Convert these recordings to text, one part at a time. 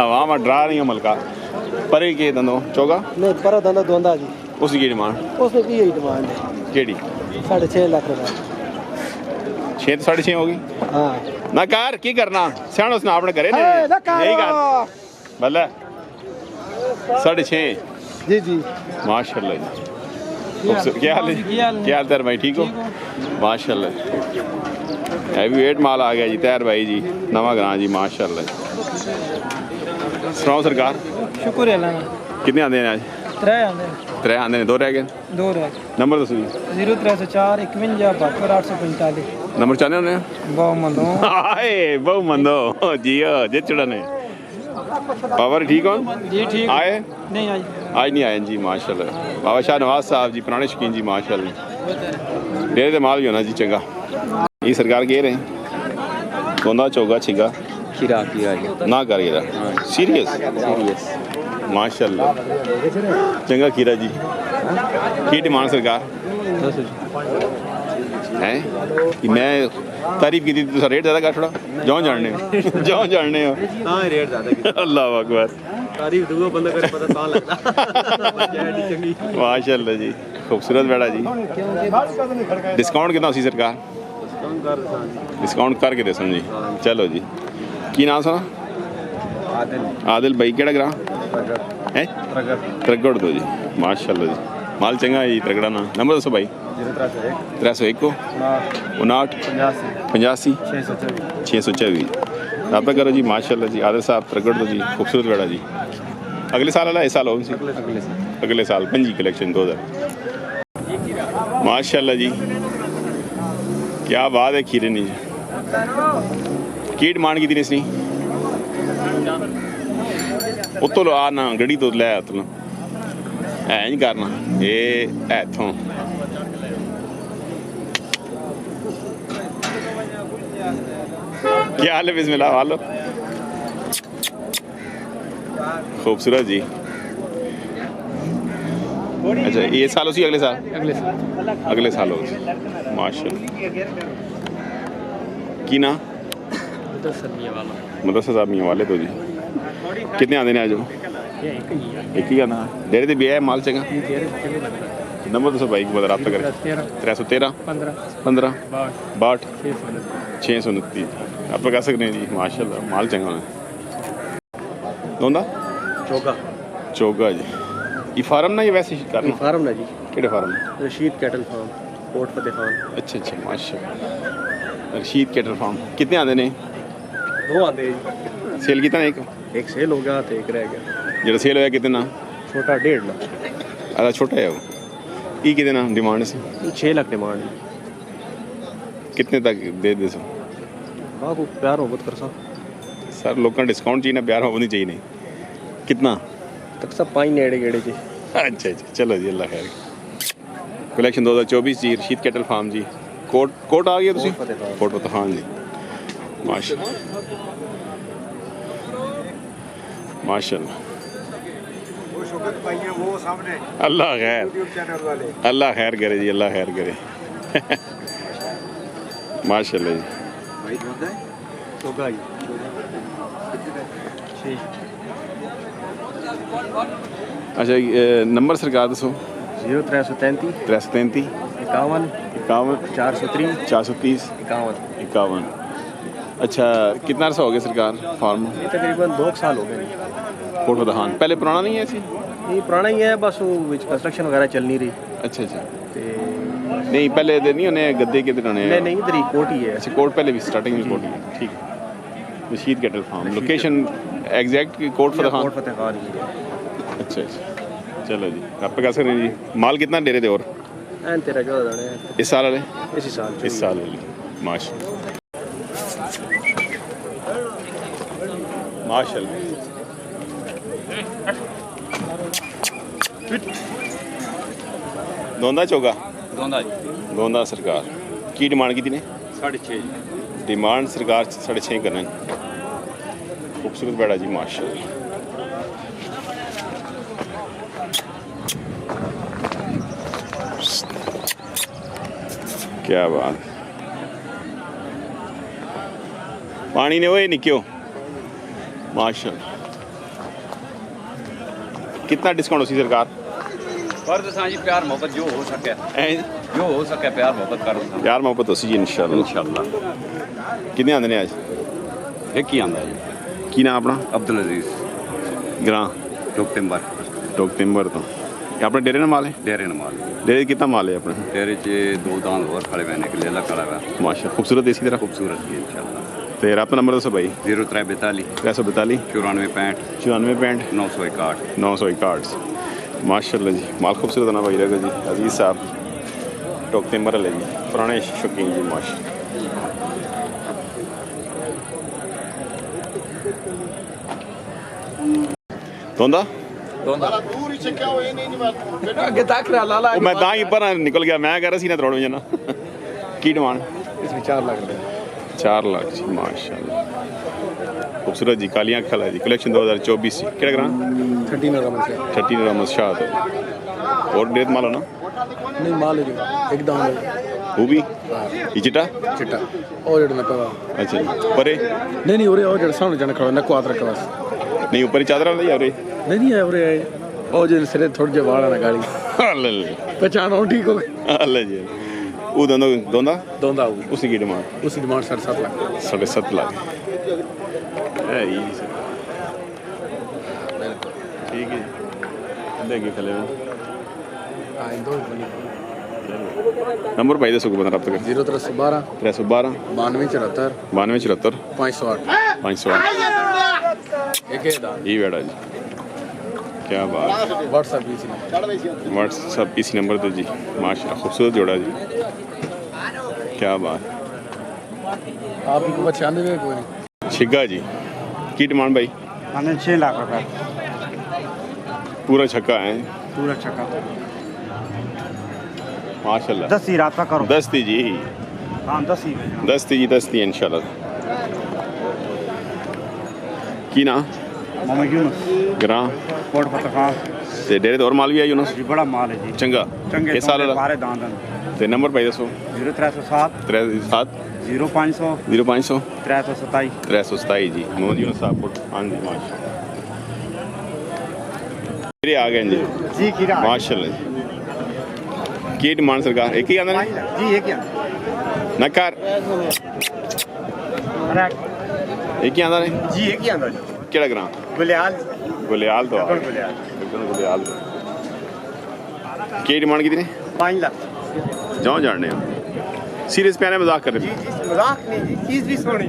हवा में डरा रही है मलका पर के दंदो चौगा नहीं पर दंदा दोंदा जी उसकी की डिमांड उसने की यही डिमांड है केड़ी 6.5 लाख रुपए 6 तो 6.5 होगी हाँ ना कार की करना सियाणो सुना अपने करे यही कर भले 6.5 जी जी माशाल्लाह जी क्या हाल है क्या हाल तेरे भाई ठीक हो माशाल्लाह हैवी वेट माल आ गया जी तैयार भाई जी नवा ग्रां जी माशाल्लाह सुनाओ सरकार शुक्र है अल्लाह कितने आते हैं आज 3 आंदे 3 आते हैं 2 रह गए 2 रह नंबर दसो जी 0304 51 72 845 नंबर चाहते होने बहुत मंदो हाय बहु मंदो जियो जे चढ़ने पावर ठीक हो जी ठीक आए नहीं आज नहीं आए जी माशाल्लाह बाबा शाह नवाज साहब जी पुराने शकीन जी माशाल्लाह डेरे दे माल भी होना जी चंगा ये सरकार कह रहे हैं कोंदा चौगा छिगा खीरा ना कर सीरियस माशाल्लाह चंगा खीरा जी की डिमांड सरकार है कि मैं तारीफ की थी तो रेट ज़्यादा कर थोड़ा जाओ जानने हो हाँ रेट ज़्यादा अल्लाह अकबर तारीफ दूगो बंदा करे पता कहाँ लगता माशाल्लाह जी खूबसूरत बेड़ा जी डिस्काउंट कितना सी सरकार डिस्काउंट करके दे जी चलो जी की नाम सुना आदिल भाई केड़ा ग्रां है त्रगड़ दो जी माशाल्लाह जी माल चंगा है जी त्रगड़ा ना नंबर दसो भाई 301 को 59 85 624 रब्ता करो जी माशाल्लाह जी आदिल साहब त्रगड़ दो जी खूबसूरत बेड़ा जी अगले साल वाला इस साल हो अगले साल पंजी कलेक्शन 2000 माशाल्लाह जी क्या बात है खीरे नहीं की डिमांड की थी इसने उतो लो आ ना गड़ी तो लै उतो है नहीं करना ये इथों क्या हाल है बिस्मिल्लाह वालो खूबसूरत जी अच्छा ये साल उसी अगले साल हो माशाल्लाह की ना मदरसा साहब मियाँ वाले तो जी कितने आते हैं आज एक ही आना डेरे भी है माल चंगा नंबर दसो भाई को रब्ता करें 313 15 62 629 आप कह सकते हैं जी माशाल्लाह माल चंगा होना दोंदा चोगा जी ये फार्म ना ये वैसे करना फार्म ना जी केड़े farm Rashid cattle farm Kot Fateh Khan अच्छा माशाल्लाह रशीद कैटल फार्म कितने आते हैं 2 आते सेल कितना एक सेल हो गया तो एक रह गया जो सेल होया कितना छोटा 1.5 लाख अदा छोटा है वो ये कितना डिमांड से 6 लाख डिमांड कितने तक दे सो बाबू प्यार मोहब्बत कर सर लोगों डिस्काउंट चाहिए ना प्यार होनी चाहिए नहीं कितना तक सब 5 नेड़े गेड़े जी अच्छा चलो जी अल्लाह खैर कलेक्शन 2024 जी रशीद कैटल फार्म जी कोट आ गया तुसी कोट फतेह खान जी माशाल्लाह अल्लाह खैर करे जी अल्लाह खैर करे माशाल्लाह जी अच्छा नंबर सरकार दसो 0333 333 51 430 430 51 अच्छा कितना अर्सा हो गया सरकार फार्म ये तकरीबन 2 साल हो गए कोट फतेह खान पहले पुराना नहीं है ऐसी नहीं पुराना ही है बस वो कंस्ट्रक्शन वगैरह चल नहीं रही अच्छा नहीं पहले नहीं होने गद्दे के दिन होने नहीं इधर ही कोट ही है अच्छा कोट पहले भी स्टार्टिंग में कोट ही है ठीक है Rashid cattle farm location exact Kot Fateh Khan अच्छा चलो जी आप कह सकते हैं जी माल कितना दे रहे थे और तेरा जो इस साल वाले इसी साल वाले माशाल्लाह दोंदा चौगा दोंदा सरकार की डिमांड की ने 6.5 डिमांड सरकार 6.5 करना खूबसूरत बेड़ा जी माशाल्लाह क्या बात पानी ने वो निक्यो माशाल्लाह कितना डिस्काउंट उसी सरकार फर्ज सां जी प्यार मोहब्बत जो हो सके हैं? जो हो सके प्यार मोहब्बत करो प्यार मोहब्बत उसी जी इंशाल्लाह। इंशाल्लाह कितने आंदे ने आज एक ही आंदा जी की नाम अपना अब्दुल अजीज ग्रां टोक तिंबर टोक तिंबर तो अपने डेरे ना माल है डेरे नमाल डेरे कितना माल है अपने डेरे च दो दान और खड़े हुए ने लेला खड़ा हुआ माशा खूबसूरत इसी तरह खूबसूरत जी इंशाल्लाह तो रबता नंबर दसो भाई 0342 342 94 94 65 961 961 माशाल्लाह जी माल खूबसूरत ना भाई रहेगा जी अजीज साहब टोक तिंबर ले जी पुराने शौकीन जी माशा तोंदा आगे तक लाला मैं ਤਾਂ ਹੀ पर निकल गया मैं कह रहा सी ना तोड़ जाना की डिमांड इसमें 4 लाख रुपए 4 लाख जी माशाल्लाह खूबसूरत जी कालियाँ खल है जी कलेक्शन 2024 जी केड़ा ग्रां 13 रकम से 13 रहमत शाह और डेट मालो ना नहीं माल है एकदम वो भी ये चिट्टा चिट्टा और जड़ में पवा अच्छा जी परे नहीं और जड़ सामने जाने खड़ा न क्वाद रखा बस नहीं ऊपर ही चादर वाला यार नहीं है और ओ जिन सिरे थोड़े जे वाला ना गाड़ी अल्ले पहचान हो ठीक हो अल्ले जी वो दोंदा दोंदा दोंदा उसी की डिमांड उसी डिमांड 7.5 लाख 7.5 लाख है ये ठीक है देगी खले में हां इन दो नंबर भाई दसो को बता रहा कर 0312 312 9274 9274 508 508 एक है दा ये बेड़ा जी क्या बात व्हाट्सएप इसी व्हाट्सअप इसी नंबर तो जी माशाल्लाह खूबसूरत जोड़ा जी क्या बात आप इनको 96 में कोई नहीं छिग्गा जी की डिमांड भाई हमने 6 लाख रुपए पूरा छक्का है पूरा चक्का माशाल्लाह 10 ही रात करो दस्ती जी हां 10 ही दस्ती इंशाल्लाह की ना मोहम्मद यूनुस ग्रां कोट फतेह खान ते डेरे और माल भी आई यूनुस जी बड़ा माल है जी चंगा चंगे किस साल बारे दांत ते नंबर भाई दसो 0307 37 0500 0500 327 327 जी मोहम्मद यूनुस साहब को हाँ जी माशाल्लाह आ गए जी जी कीरा माशाल्लाह जी की डिमांड सरकार एक ही आंदा नहीं जी एक क्या नकार एक ही आंदा नहीं जी एक ही आंदा जी केड़ा ग्रां गुलियाल गुलियाल तो गुलियाल गुलियाल की डिमांड कितनी 5 लाख जाओ जानने सीरियस प्यारे मजाक कर रहे जी मजाक नहीं जी चीज भी सोनी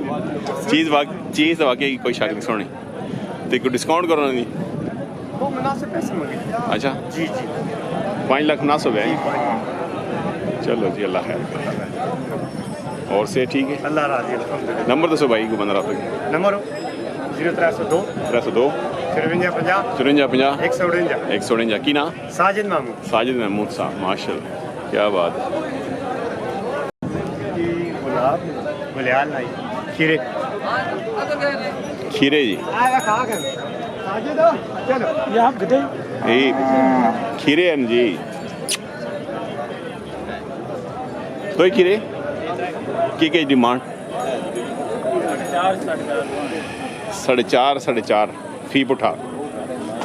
चीज़ वाकई कोई शक नहीं सोनी तो कोई डिस्काउंट करो ना नहीं वो मुनासिब पैसे मांगे अच्छा जी जी 5 लाख मुनासिब है चलो जी अल्लाह खैर और से ठीक है अल्लाह राजी अल्हम्दुलिल्लाह नंबर दसो भाई को बंदा रहा नंबर 0302 302 53 54 149 149 की ना साजिद मामू साजिद महमूद साहब माशाल्लाह क्या बात है गुलाब गुलियाल नहीं खीरे खीरे जी साजिद चलो ये आप गदे ये खीरे हैं जी तो ये खीरे की डिमांड 4.5 फी पुठा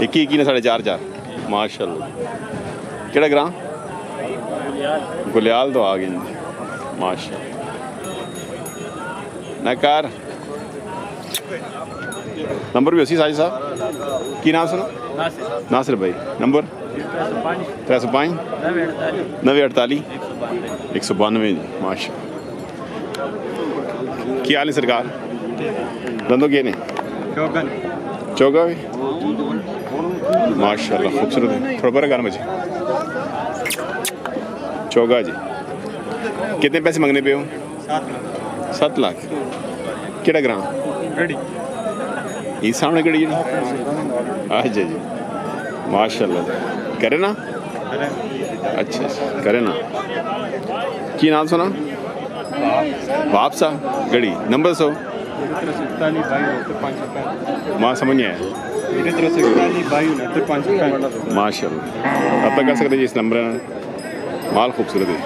एक ही ने 4.5 माशाल्लाह केड़ा ग्रां गुलियाल तो आ गए माशाल्लाह नकार नंबर भी उसी साजिद साहब की नाम सुनो नासिर भाई नंबर 305 948 192 जी माशा की हाल है सरकार धंधो के ने चौगा भी माशाल्लाह खूबसूरत है थोड़ा बड़ा गाना मुझे चौगा जी कितने पैसे मांगने पे हो 7 लाख केड़ा ग्रां ये सामने कड़ी जी अच्छा जी माशाल्लाह करे ना अच्छा करे ना की नाम सुना बाप सा गड़ी नंबर सो माँ समझ नहीं आया माशाल्लाह अब तक कर सकते जी इस नंबर माल खूबसूरत है